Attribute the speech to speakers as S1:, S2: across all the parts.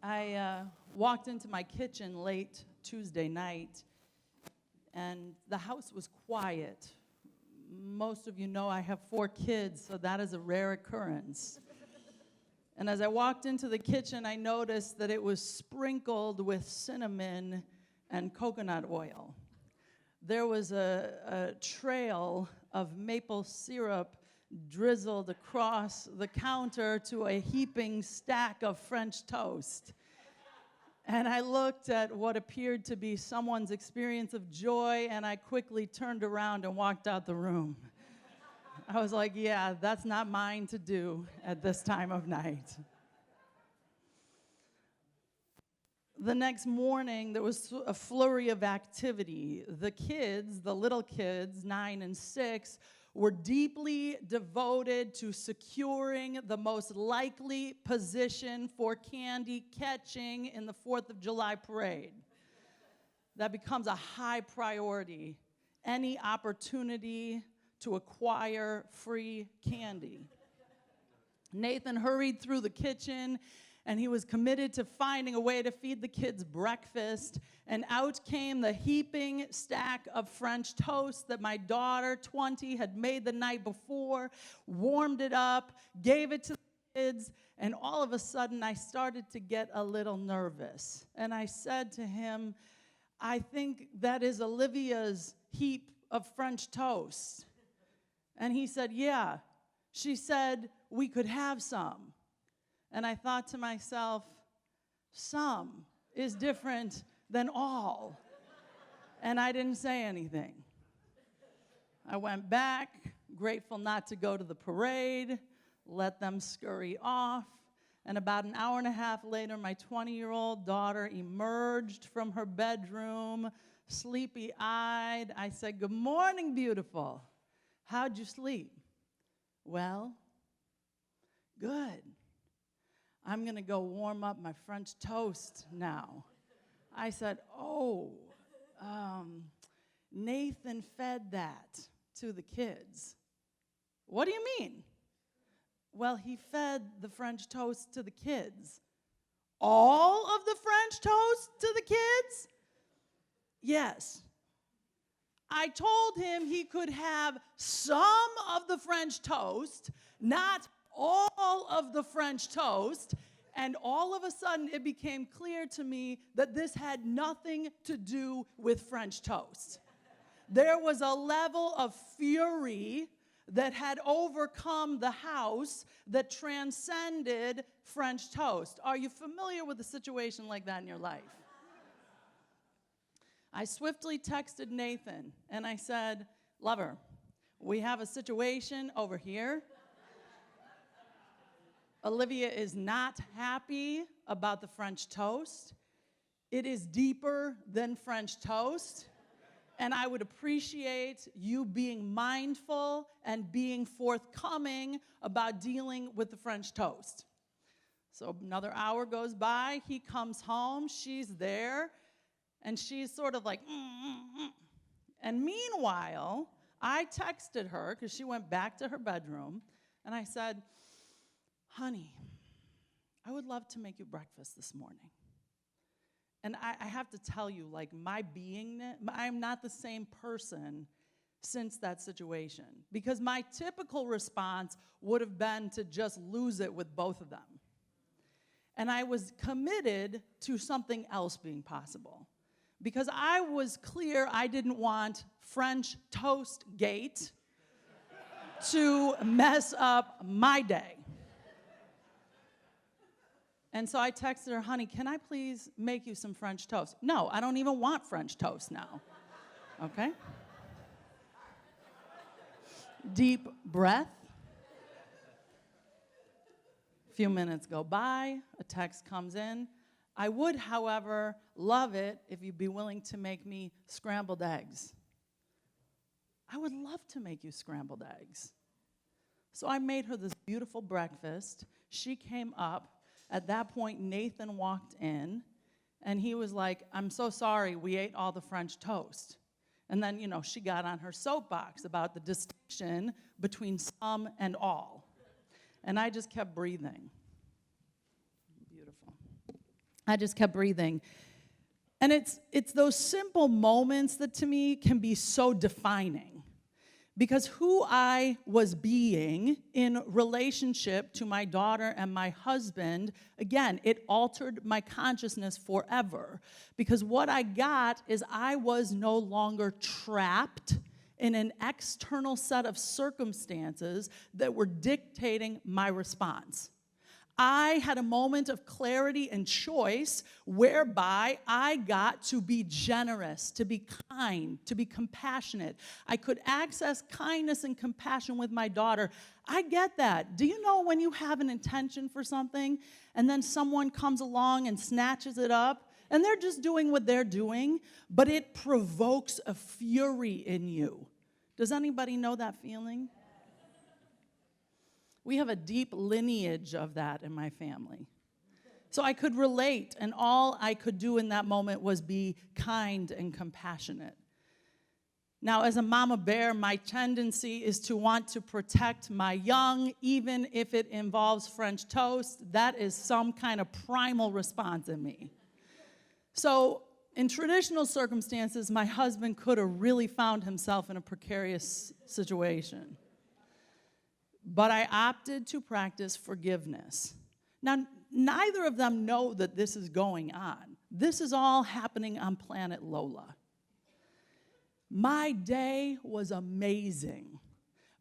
S1: I walked into my kitchen late Tuesday night, and the house was quiet. Most of you know I have 4 kids, so that is a rare occurrence. And as I walked into the kitchen, I noticed that it was sprinkled with cinnamon and coconut oil. There was a trail of maple syrup drizzled across the counter to a heaping stack of French toast. And I looked at what appeared to be someone's experience of joy, and I quickly turned around and walked out the room. I was like, yeah, that's not mine to do at this time of night. The next morning, there was a flurry of activity. The kids, the little kids, 9 and 6, were deeply devoted to securing the most likely position for candy catching in the 4th of July parade. That becomes a high priority. Any opportunity to acquire free candy. Nathan hurried through the kitchen, and he was committed to finding a way to feed the kids breakfast. And out came the heaping stack of French toast that my daughter, 20, had made the night before, warmed it up, gave it to the kids, and all of a sudden I started to get a little nervous. And I said to him, I think that is Olivia's heap of French toast. And he said, yeah. She said we could have some. And I thought to myself, some is different than all. And I didn't say anything. I went back, grateful not to go to the parade, let them scurry off. And about an hour and a half later, my 20-year-old daughter emerged from her bedroom, sleepy-eyed. I said, good morning, beautiful. How'd you sleep? Well, good. I'm going to go warm up my French toast now. I said, Nathan fed that to the kids. What do you mean? Well, he fed the French toast to the kids. All of the French toast to the kids? Yes. I told him he could have some of the French toast, not all of the French toast, and all of a sudden it became clear to me that this had nothing to do with French toast. There was a level of fury that had overcome the house that transcended French toast. Are you familiar with a situation like that in your life? I swiftly texted Nathan, and I said, lover, we have a situation over here. Olivia is not happy about the French toast. It is deeper than French toast. And I would appreciate you being mindful and being forthcoming about dealing with the French toast. So another hour goes by. He comes home. She's there. And she's sort of like, And meanwhile, I texted her because she went back to her bedroom. And I said, honey, I would love to make you breakfast this morning. And I have to tell you, like, my beingness, I'm not the same person since that situation. Because my typical response would have been to just lose it with both of them. And I was committed to something else being possible. Because I was clear I didn't want French toast gate to mess up my day. And so I texted her, honey, can I please make you some French toast? No, I don't even want French toast now. Okay? Deep breath. A few minutes go by, a text comes in. I would, however, love it if you'd be willing to make me scrambled eggs. I would love to make you scrambled eggs. So I made her this beautiful breakfast. She came up. At that point, Nathan walked in, and he was like, I'm so sorry, we ate all the French toast. And then, she got on her soapbox about the distinction between some and all. And I just kept breathing. Beautiful. I just kept breathing. And it's those simple moments that to me can be so defining. Because who I was being in relationship to my daughter and my husband, again, it altered my consciousness forever. Because what I got is I was no longer trapped in an external set of circumstances that were dictating my response. I had a moment of clarity and choice whereby I got to be generous, to be kind, to be compassionate. I could access kindness and compassion with my daughter. I get that. Do you know when you have an intention for something and then someone comes along and snatches it up and they're just doing what they're doing, but it provokes a fury in you? Does anybody know that feeling? We have a deep lineage of that in my family. So I could relate, and all I could do in that moment was be kind and compassionate. Now, as a mama bear, my tendency is to want to protect my young, even if it involves French toast. That is some kind of primal response in me. So in traditional circumstances, my husband could have really found himself in a precarious situation. But I opted to practice forgiveness. Now, neither of them know that this is going on. This is all happening on planet Lola. My day was amazing.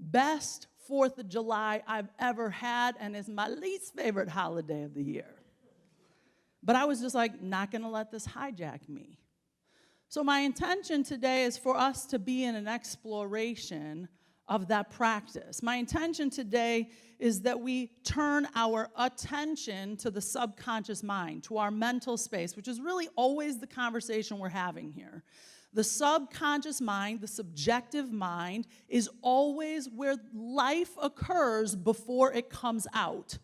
S1: Best 4th of July I've ever had, and is my least favorite holiday of the year. But I was just like, not going to let this hijack me. So my intention today is for us to be in an exploration of that practice. My intention today is that we turn our attention to the subconscious mind, to our mental space, which is really always the conversation we're having here. The subconscious mind, the subjective mind, is always where life occurs before it comes out.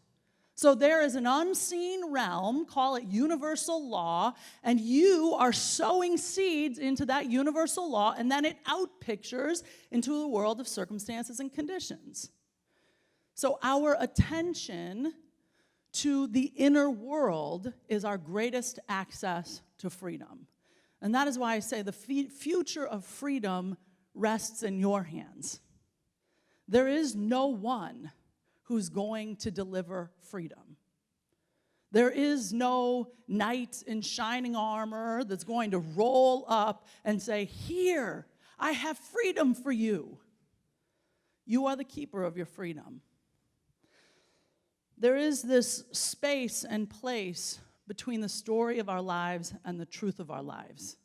S1: So there is an unseen realm, call it universal law, and you are sowing seeds into that universal law, and then it outpictures into the world of circumstances and conditions. So our attention to the inner world is our greatest access to freedom. And that is why I say the future of freedom rests in your hands. There is no one who's going to deliver freedom. There is no knight in shining armor that's going to roll up and say, "Here, I have freedom for you." You are the keeper of your freedom. There is this space and place between the story of our lives and the truth of our lives.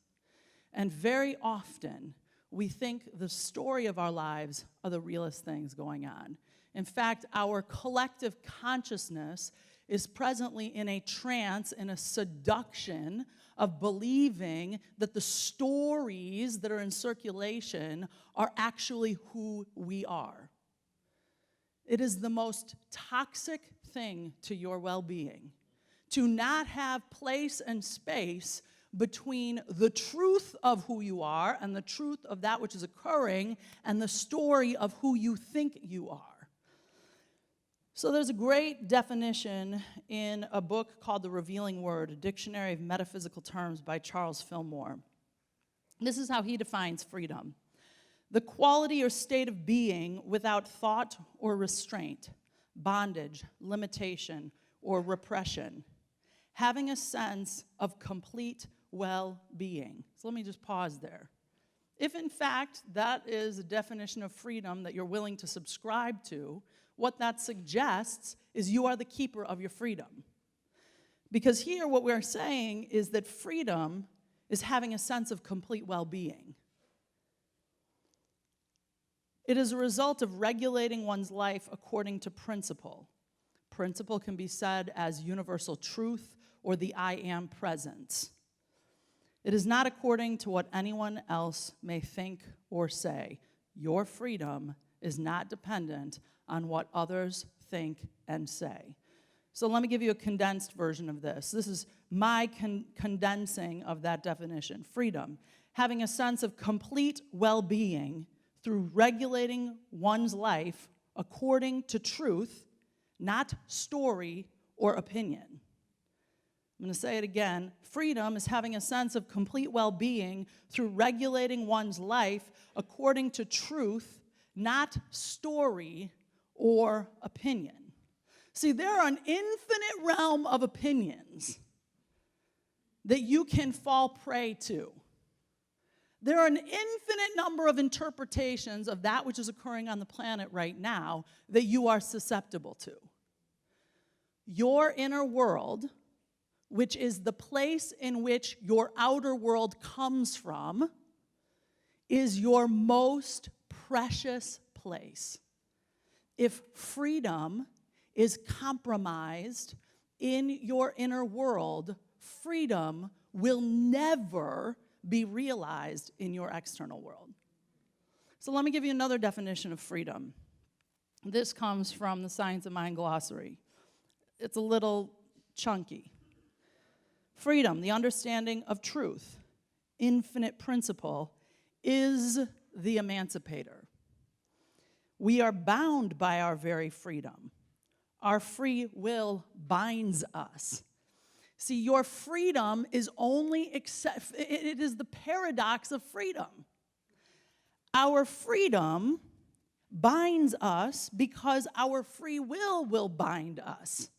S1: And very often, we think the story of our lives are the realest things going on. In fact, our collective consciousness is presently in a trance, in a seduction of believing that the stories that are in circulation are actually who we are. It is the most toxic thing to your well-being to not have place and space between the truth of who you are and the truth of that which is occurring and the story of who you think you are. So there's a great definition in a book called The Revealing Word, a dictionary of metaphysical terms by Charles Fillmore. This is how he defines freedom: the quality or state of being without thought or restraint, bondage, limitation, or repression, having a sense of complete well-being. So let me just pause there. If in fact that is a definition of freedom that you're willing to subscribe to, what that suggests is you are the keeper of your freedom. Because here what we're saying is that freedom is having a sense of complete well-being. It is a result of regulating one's life according to principle. Principle can be said as universal truth or the I am presence. It is not according to what anyone else may think or say. Your freedom is not dependent on what others think and say. So let me give you a condensed version of this. This is my condensing of that definition. Freedom, having a sense of complete well-being through regulating one's life according to truth, not story or opinion. I'm going to say it again. Freedom is having a sense of complete well-being through regulating one's life according to truth, not story or opinion. See, there are an infinite realm of opinions that you can fall prey to. There are an infinite number of interpretations of that which is occurring on the planet right now that you are susceptible to. Your inner world, which is the place in which your outer world comes from, is your most precious place. If freedom is compromised in your inner world, freedom will never be realized in your external world. So let me give you another definition of freedom. This comes from the Science of Mind Glossary. It's a little chunky. Freedom, the understanding of truth, infinite principle, is the emancipator. We are bound by our very freedom. Our free will binds us. See, your freedom is it is the paradox of freedom. Our freedom binds us because our free will bind us.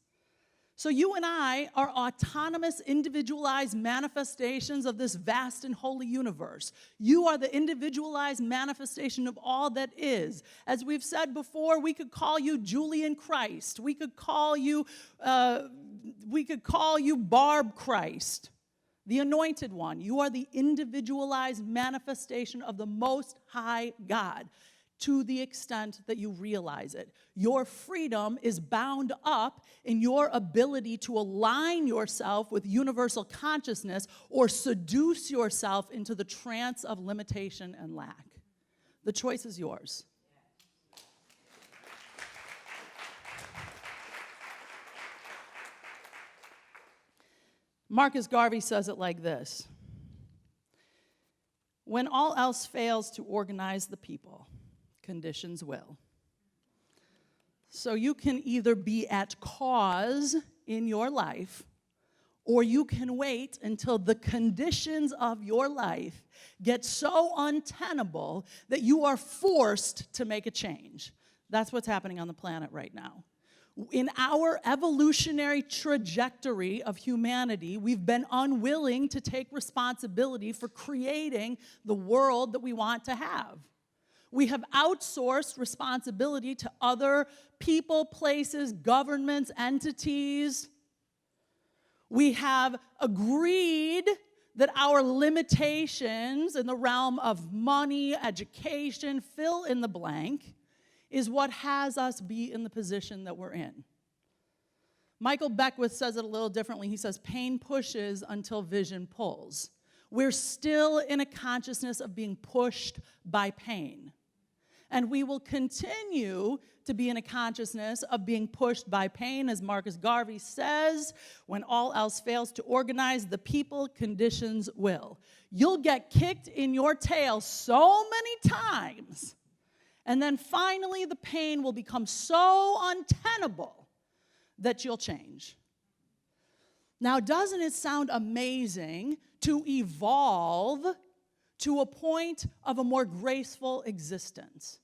S1: So you and I are autonomous, individualized manifestations of this vast and holy universe. You are the individualized manifestation of all that is. As we've said before, we could call you Julian Christ. We could call you Barb Christ, the anointed one. You are the individualized manifestation of the Most High God, to the extent that you realize it. Your freedom is bound up in your ability to align yourself with universal consciousness or seduce yourself into the trance of limitation and lack. The choice is yours. Marcus Garvey says it like this: when all else fails to organize the people, conditions will. So you can either be at cause in your life, or you can wait until the conditions of your life get so untenable that you are forced to make a change. That's what's happening on the planet right now. In our evolutionary trajectory of humanity, we've been unwilling to take responsibility for creating the world that we want to have. We have outsourced responsibility to other people, places, governments, entities. We have agreed that our limitations in the realm of money, education, fill in the blank, is what has us be in the position that we're in. Michael Beckwith says it a little differently. He says, pain pushes until vision pulls. We're still in a consciousness of being pushed by pain. And we will continue to be in a consciousness of being pushed by pain, as Marcus Garvey says, when all else fails to organize the people, conditions will. You'll get kicked in your tail so many times, and then finally the pain will become so untenable that you'll change. Now, doesn't it sound amazing to evolve to a point of a more graceful existence?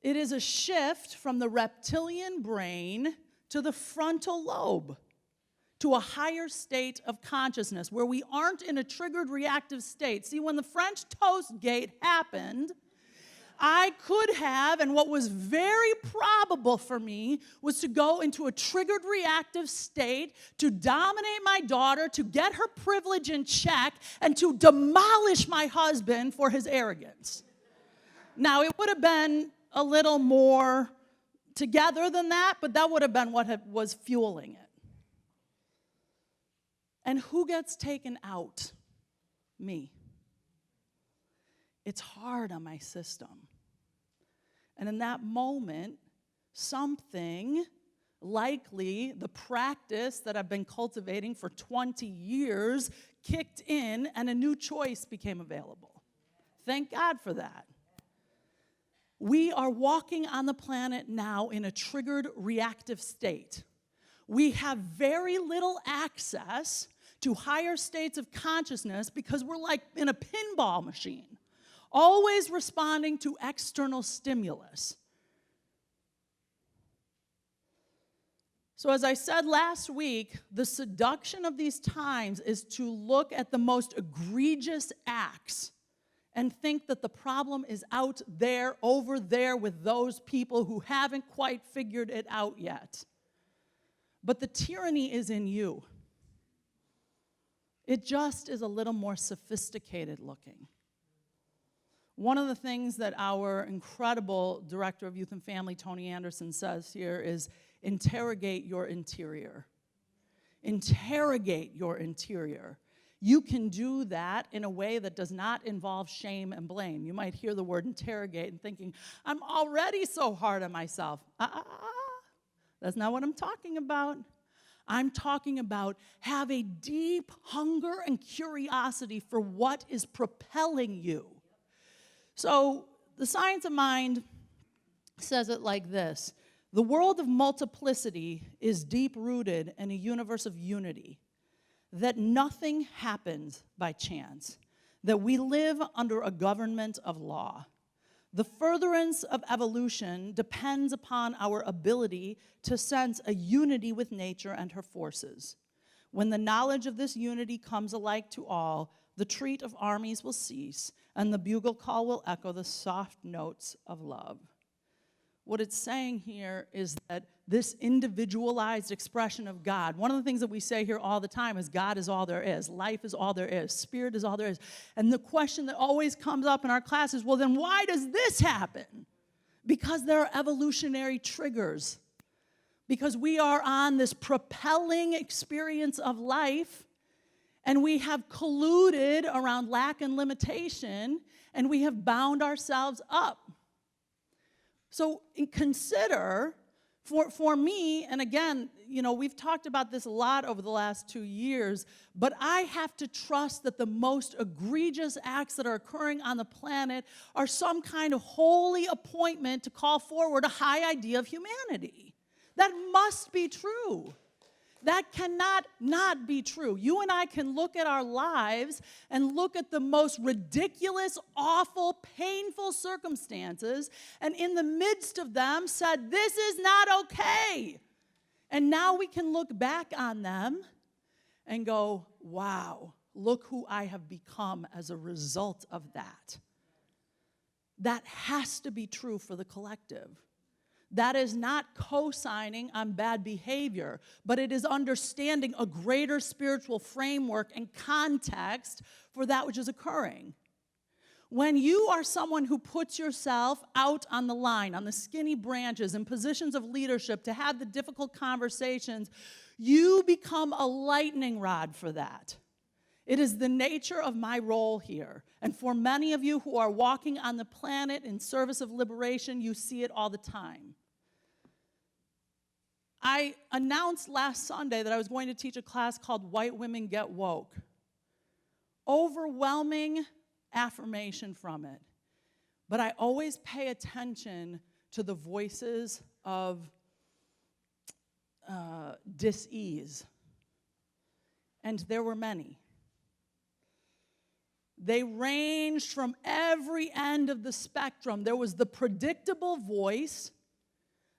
S1: It is a shift from the reptilian brain to the frontal lobe, to a higher state of consciousness where we aren't in a triggered reactive state. See, when the French toast gate happened, I could have, and what was very probable for me, was to go into a triggered reactive state, to dominate my daughter, to get her privilege in check, and to demolish my husband for his arrogance. Now, it would have been a little more together than that, but that would have been what was fueling it. And who gets taken out? Me. It's hard on my system. And in that moment, something, likely the practice that I've been cultivating for 20 years, kicked in and a new choice became available. Thank God for that. We are walking on the planet now in a triggered reactive state. We have very little access to higher states of consciousness because we're like in a pinball machine, always responding to external stimulus. So as I said last week, the seduction of these times is to look at the most egregious acts and think that the problem is out there, over there with those people who haven't quite figured it out yet. But the tyranny is in you. It just is a little more sophisticated looking. One of the things that our incredible director of youth and family, Tony Anderson, says here is interrogate your interior. Interrogate your interior. You can do that in a way that does not involve shame and blame. You might hear the word interrogate and thinking, I'm already so hard on myself. That's not what I'm talking about. I'm talking about have a deep hunger and curiosity for what is propelling you. So the science of mind says it like this. The world of multiplicity is deep-rooted in a universe of unity, that nothing happens by chance, that we live under a government of law. The furtherance of evolution depends upon our ability to sense a unity with nature and her forces. When the knowledge of this unity comes alike to all, the treat of armies will cease, and the bugle call will echo the soft notes of love. What it's saying here is that this individualized expression of God, one of the things that we say here all the time is God is all there is, life is all there is, spirit is all there is. And the question that always comes up in our class is, well, then why does this happen? Because there are evolutionary triggers. Because we are on this propelling experience of life, and we have colluded around lack and limitation, and we have bound ourselves up. So consider, for me, and again, we've talked about this a lot over the last 2 years, but I have to trust that the most egregious acts that are occurring on the planet are some kind of holy appointment to call forward a high idea of humanity. That must be true. That cannot not be true. You and I can look at our lives and look at the most ridiculous, awful, painful circumstances, and in the midst of them said, this is not okay. And now we can look back on them and go, wow, look who I have become as a result of that. That has to be true for the collective. That is not co-signing on bad behavior, but it is understanding a greater spiritual framework and context for that which is occurring. When you are someone who puts yourself out on the line, on the skinny branches, in positions of leadership to have the difficult conversations, you become a lightning rod for that. It is the nature of my role here. And for many of you who are walking on the planet in service of liberation, you see it all the time. I announced last Sunday that I was going to teach a class called White Women Get Woke. Overwhelming affirmation from it. But I always pay attention to the voices of dis-ease. And there were many. They ranged from every end of the spectrum. There was the predictable voice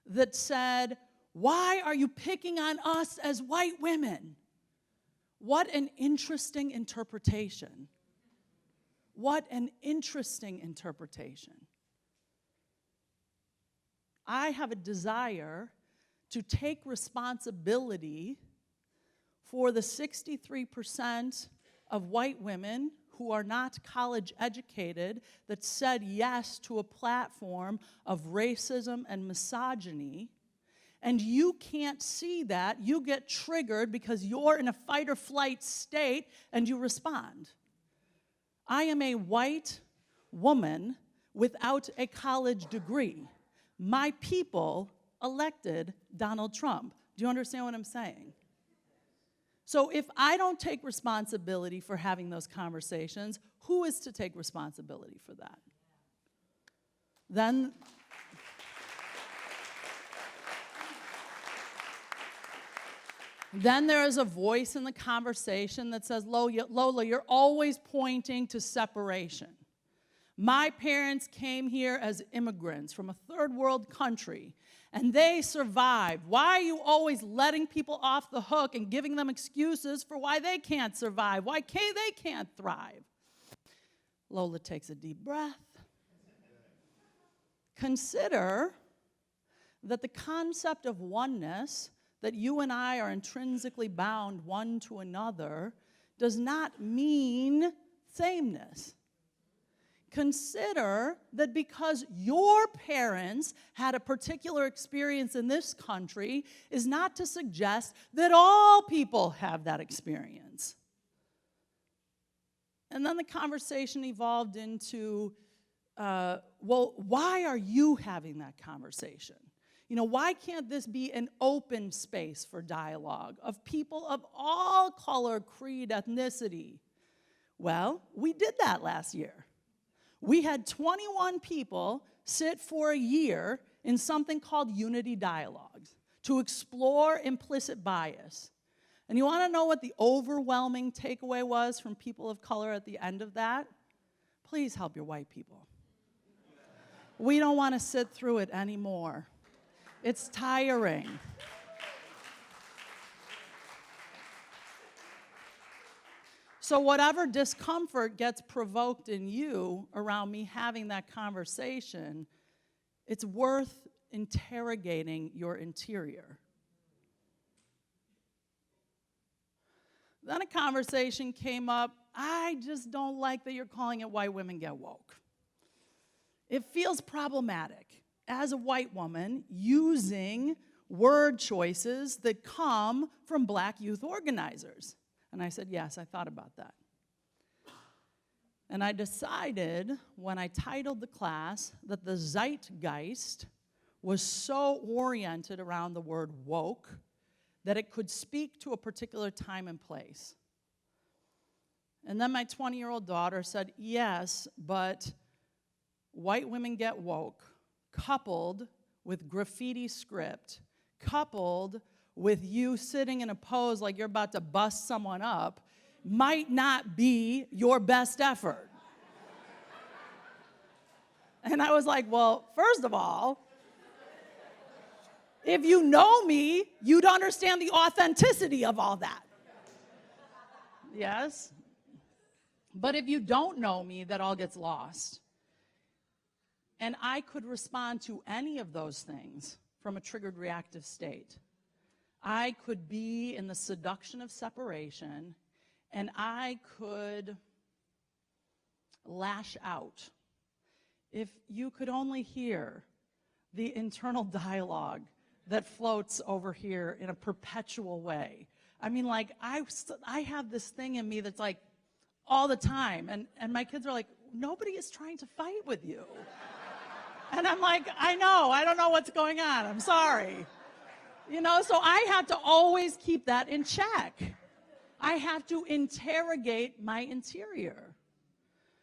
S1: that said, why are you picking on us as white women? What an interesting interpretation. What an interesting interpretation. I have a desire to take responsibility for the 63% of white women who are not college educated that said yes to a platform of racism and misogyny, and you can't see that. You get triggered because you're in a fight or flight state and you respond. I am a white woman without a college degree. My people elected Donald Trump. Do you understand what I'm saying? So if I don't take responsibility for having those conversations, who is to take responsibility for that? Then Then there is a voice in the conversation that says, Lola, you're always pointing to separation. My parents came here as immigrants from a third world country, and they survived. Why are you always letting people off the hook and giving them excuses for why they can't survive, why they can't thrive? Lola takes a deep breath. Consider that the concept of oneness, that you and I are intrinsically bound one to another, does not mean sameness. Consider that because your parents had a particular experience in this country is not to suggest that all people have that experience. And then the conversation evolved into, well, why are you having that conversation? Why can't this be an open space for dialogue of people of all color, creed, ethnicity? Well, we did that last year. We had 21 people sit for a year in something called Unity Dialogues to explore implicit bias. And you want to know what the overwhelming takeaway was from people of color at the end of that? Please help your white people. We don't want to sit through it anymore. It's tiring. So whatever discomfort gets provoked in you around me having that conversation, it's worth interrogating your interior. Then a conversation came up, I just don't like that you're calling it White Women Get Woke. It feels problematic as a white woman using word choices that come from black youth organizers. And I said, yes, I thought about that. And I decided when I titled the class that the zeitgeist was so oriented around the word woke that it could speak to a particular time and place. And then my 20-year-old daughter said, yes, but white women get woke, coupled with graffiti script, coupled with you sitting in a pose like you're about to bust someone up, might not be your best effort. And I was like, well, first of all, if you know me, you'd understand the authenticity of all that. Yes? But if you don't know me, that all gets lost. And I could respond to any of those things from a triggered reactive state. I could be in the seduction of separation, and I could lash out. If you could only hear the internal dialogue that floats over here in a perpetual way. I mean, like, I have this thing in me that's like all the time, and my kids are like, nobody is trying to fight with you. And I'm like, I know, I don't know what's going on, I'm sorry. So I have to always keep that in check. I have to interrogate my interior.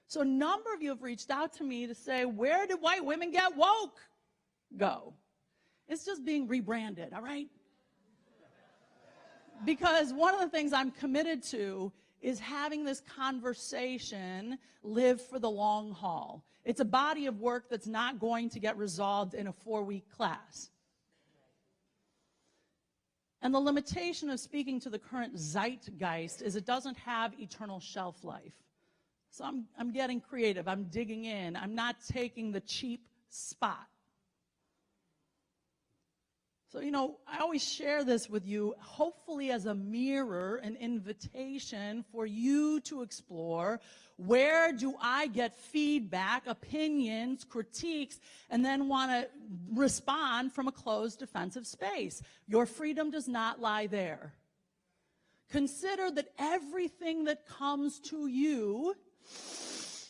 S1: So a number of you have reached out to me to say, where did White Women Get Woke go? It's just being rebranded, all right? Because one of the things I'm committed to is having this conversation live for the long haul. It's a body of work that's not going to get resolved in a 4-week class. And the limitation of speaking to the current zeitgeist is it doesn't have eternal shelf life. So I'm getting creative. I'm digging in. I'm not taking the cheap spot. So, I always share this with you, hopefully as a mirror, an invitation for you to explore, where do I get feedback, opinions, critiques, and then want to respond from a closed defensive space. Your freedom does not lie there. Consider that everything that comes to you,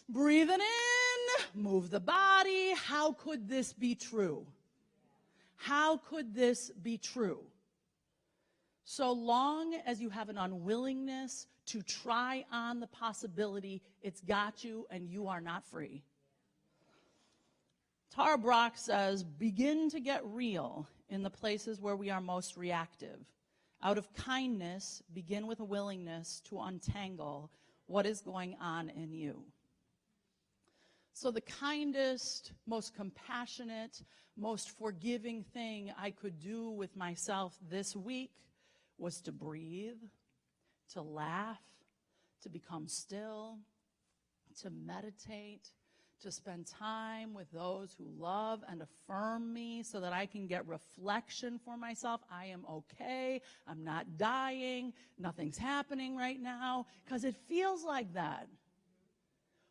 S1: breathing in, move the body, how could this be true? How could this be true? So long as you have an unwillingness to try on the possibility, it's got you and you are not free. Tara Brach says, begin to get real in the places where we are most reactive. Out of kindness, begin with a willingness to untangle what is going on in you. So the kindest, most compassionate, most forgiving thing I could do with myself this week was to breathe, to laugh, to become still, to meditate, to spend time with those who love and affirm me so that I can get reflection for myself. I am okay. I'm not dying. Nothing's happening right now. Because it feels like that.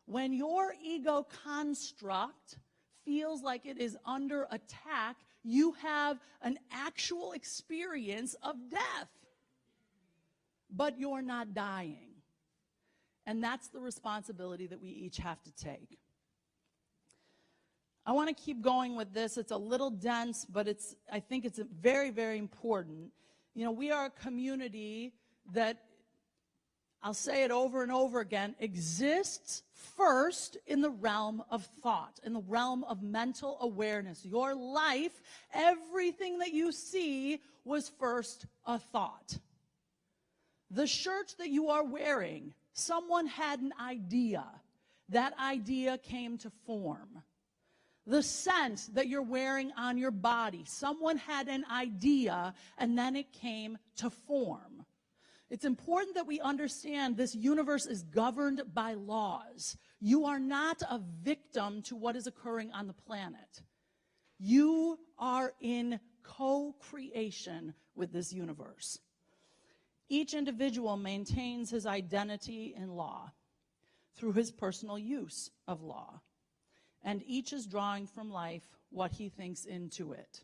S1: When your ego construct feels like it is under attack, you have an actual experience of death. But you're not dying. And that's the responsibility that we each have to take. I want to keep going with this. It's a little dense, but I think it's very, very important. You know, we are a community that, I'll say it over and over again, exists first in the realm of thought, in the realm of mental awareness. Your life, everything that you see, was first a thought. The shirt that you are wearing, someone had an idea. That idea came to form. The scent that you're wearing on your body, someone had an idea, and then it came to form. It's important that we understand this universe is governed by laws. You are not a victim to what is occurring on the planet. You are in co-creation with this universe. Each individual maintains his identity in law through his personal use of law. And each is drawing from life what he thinks into it.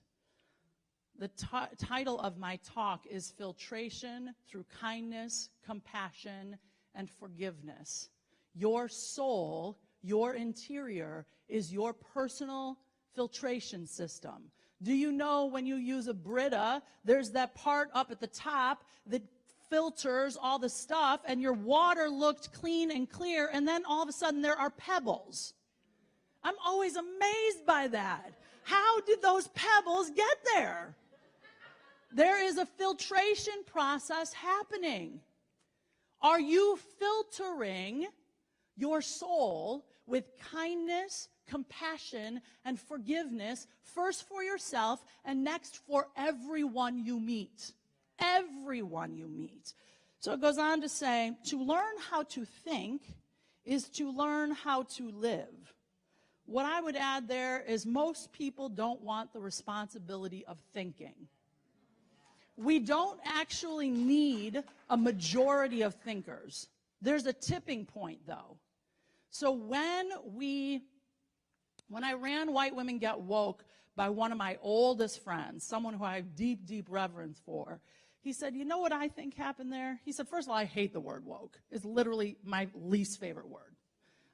S1: The title of my talk is Filtration Through Kindness, Compassion, and Forgiveness. Your soul, your interior, is your personal filtration system. Do you know when you use a Brita, there's that part up at the top that filters all the stuff, and your water looked clean and clear, and then all of a sudden there are pebbles. I'm always amazed by that. How did those pebbles get there? There is a filtration process happening. Are you filtering your soul with kindness, compassion, and forgiveness, first for yourself and next for everyone you meet? Everyone you meet. So it goes on to say, to learn how to think is to learn how to live. What I would add there is most people don't want the responsibility of thinking. We don't actually need a majority of thinkers. There's a tipping point, though. So when I ran White Women Get Woke by one of my oldest friends, someone who I have deep, deep reverence for, he said, you know what I think happened there? He said, first of all, I hate the word woke. It's literally my least favorite word.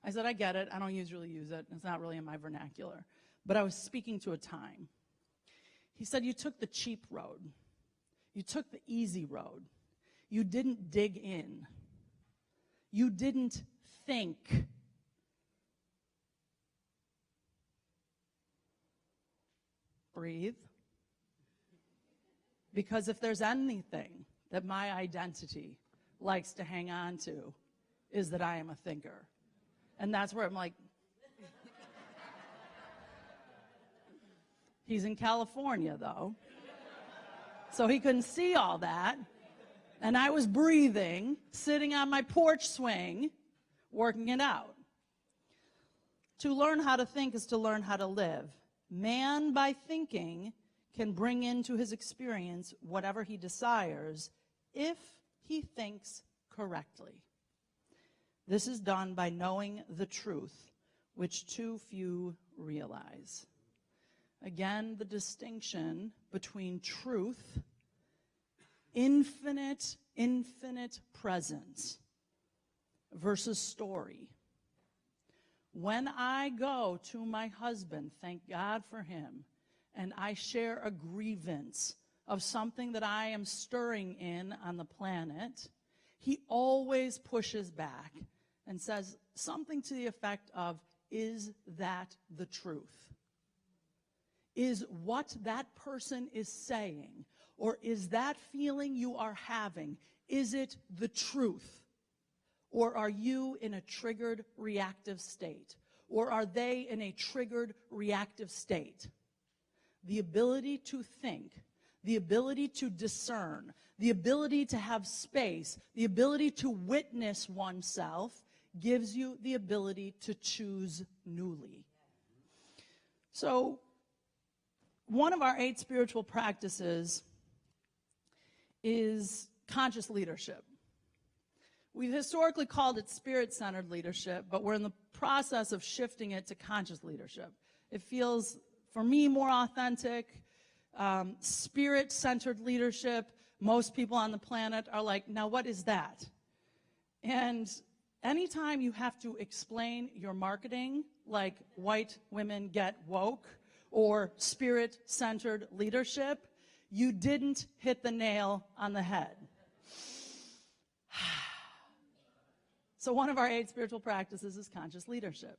S1: I said, I get it. I don't usually use it. It's not really in my vernacular. But I was speaking to a time. He said, you took the cheap road. You took the easy road. You didn't dig in. You didn't think. Breathe. Because if there's anything that my identity likes to hang on to, is that I am a thinker. And that's where I'm like, he's in California, though. So he couldn't see all that. And I was breathing, sitting on my porch swing, working it out. To learn how to think is to learn how to live. Man, by thinking, can bring into his experience whatever he desires if he thinks correctly. This is done by knowing the truth, which too few realize. Again, the distinction between truth, infinite presence, versus story. When I go to my husband, thank God for him, and I share a grievance of something that I am stirring in on the planet, he always pushes back and says something to the effect of, is that the truth? Is what that person is saying, Or is that feeling you are having, is it the truth? Or are you in a triggered reactive state? Or are they in a triggered reactive state? The ability to think, the ability to discern, the ability to have space, the ability to witness oneself gives you the ability to choose newly. So, one of our 8 spiritual practices is conscious leadership. We've historically called it spirit-centered leadership, but we're in the process of shifting it to conscious leadership. It feels, for me, more authentic. Spirit-centered leadership, most people on the planet are like, now what is that? And anytime you have to explain your marketing, like white women get woke or spirit-centered leadership, you didn't hit the nail on the head. So one of our 8 spiritual practices is conscious leadership.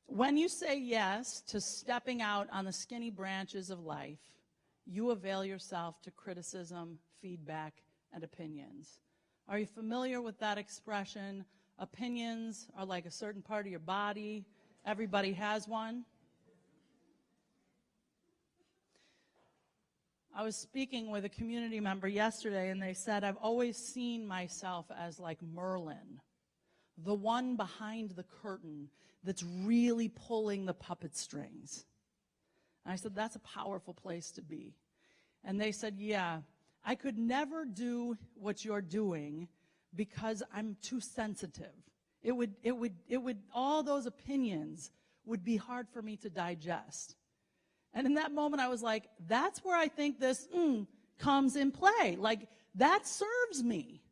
S1: When you say yes to stepping out on the skinny branches of life, you avail yourself to criticism, feedback, and opinions. Are you familiar with that expression? Opinions are like a certain part of your body. Everybody has one. I was speaking with a community member yesterday, and they said, I've always seen myself as like Merlin, the one behind the curtain that's really pulling the puppet strings. And I said, that's a powerful place to be. And they said, yeah, I could never do what you're doing because I'm too sensitive. It would, all those opinions would be hard for me to digest. And in that moment, I was like, that's where I think this comes in play. Like, that serves me.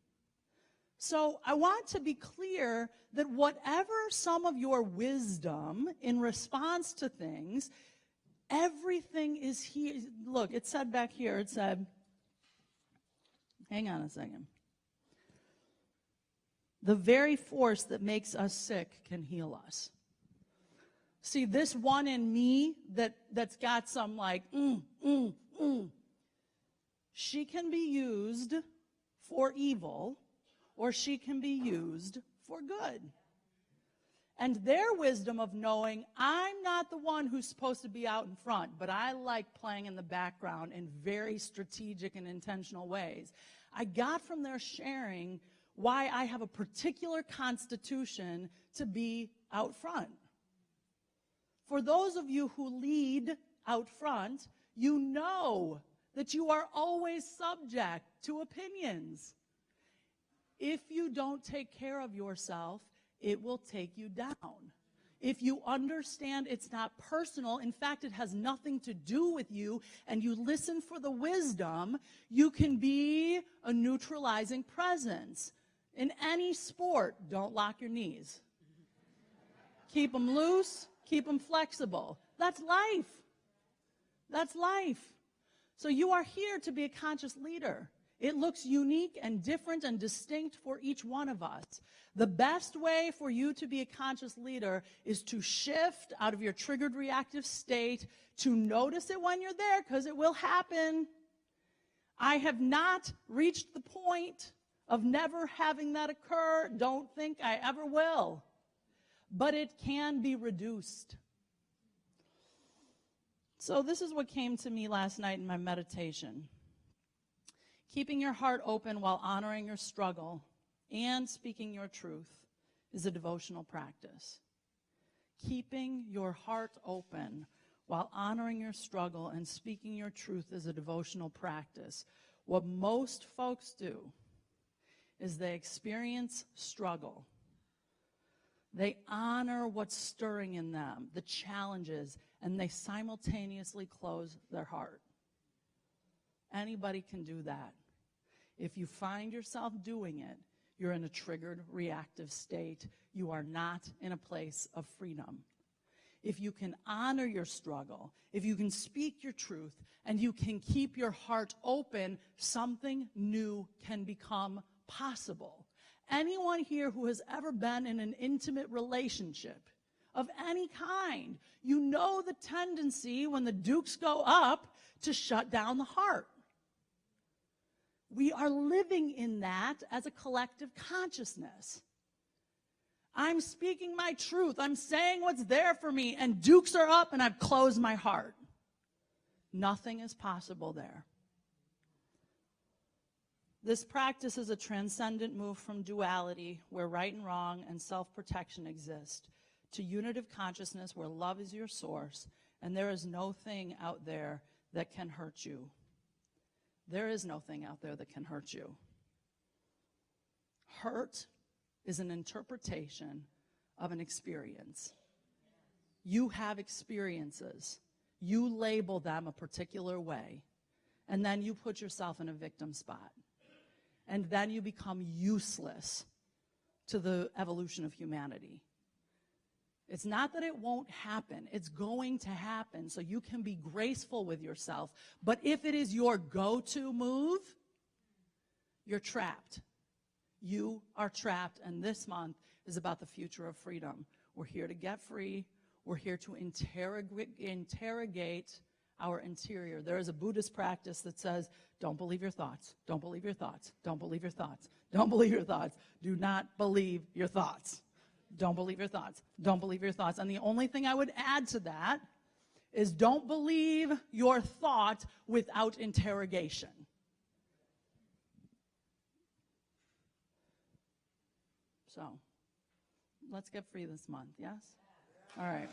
S1: So I want to be clear that whatever some of your wisdom in response to things, everything is here. Look, it said back here, it said, hang on a second. The very force that makes us sick can heal us. See, this one in me that's got some like, she can be used for evil, or she can be used for good. And their wisdom of knowing, I'm not the one who's supposed to be out in front, but I like playing in the background in very strategic and intentional ways. I got from their sharing why I have a particular constitution to be out front. For those of you who lead out front, you know that you are always subject to opinions. If you don't take care of yourself, it will take you down. If you understand it's not personal, in fact, it has nothing to do with you, and you listen for the wisdom, you can be a neutralizing presence. In any sport, don't lock your knees. Keep them loose. Keep them flexible. That's life. That's life. So you are here to be a conscious leader. It looks unique and different and distinct for each one of us. The best way for you to be a conscious leader is to shift out of your triggered reactive state, to notice it when you're there, because it will happen. I have not reached the point of never having that occur. Don't think I ever will. But it can be reduced. So this is what came to me last night in my meditation. Keeping your heart open while honoring your struggle and speaking your truth is a devotional practice. Keeping your heart open while honoring your struggle and speaking your truth is a devotional practice. What most folks do is they experience struggle. They honor what's stirring in them, the challenges, and they simultaneously close their heart. Anybody can do that. If you find yourself doing it, you're in a triggered reactive state. You are not in a place of freedom. If you can honor your struggle, if you can speak your truth, and you can keep your heart open, something new can become possible. Anyone here who has ever been in an intimate relationship of any kind, you know the tendency when the dukes go up to shut down the heart. We are living in that as a collective consciousness. I'm speaking my truth. I'm saying what's there for me, and dukes are up, and I've closed my heart. Nothing is possible there. This practice is a transcendent move from duality, where right and wrong and self-protection exist, to unitive consciousness, where love is your source, and there is no thing out there that can hurt you. There is no thing out there that can hurt you. Hurt is an interpretation of an experience. You have experiences. You label them a particular way, and then you put yourself in a victim spot. And then you become useless to the evolution of humanity. It's not that it won't happen. It's going to happen, so you can be graceful with yourself. But if it is your go-to move, you're trapped. You are trapped, and this month is about the future of freedom. We're here to get free. We're here to interrogate our interior. There is a Buddhist practice that says, don't believe your thoughts. Don't believe your thoughts. Don't believe your thoughts. Don't believe your thoughts. Do not believe your thoughts. Don't believe your thoughts. Don't believe your thoughts. And the only thing I would add to that is don't believe your thought without interrogation. So, let's get free this month, yes? All right.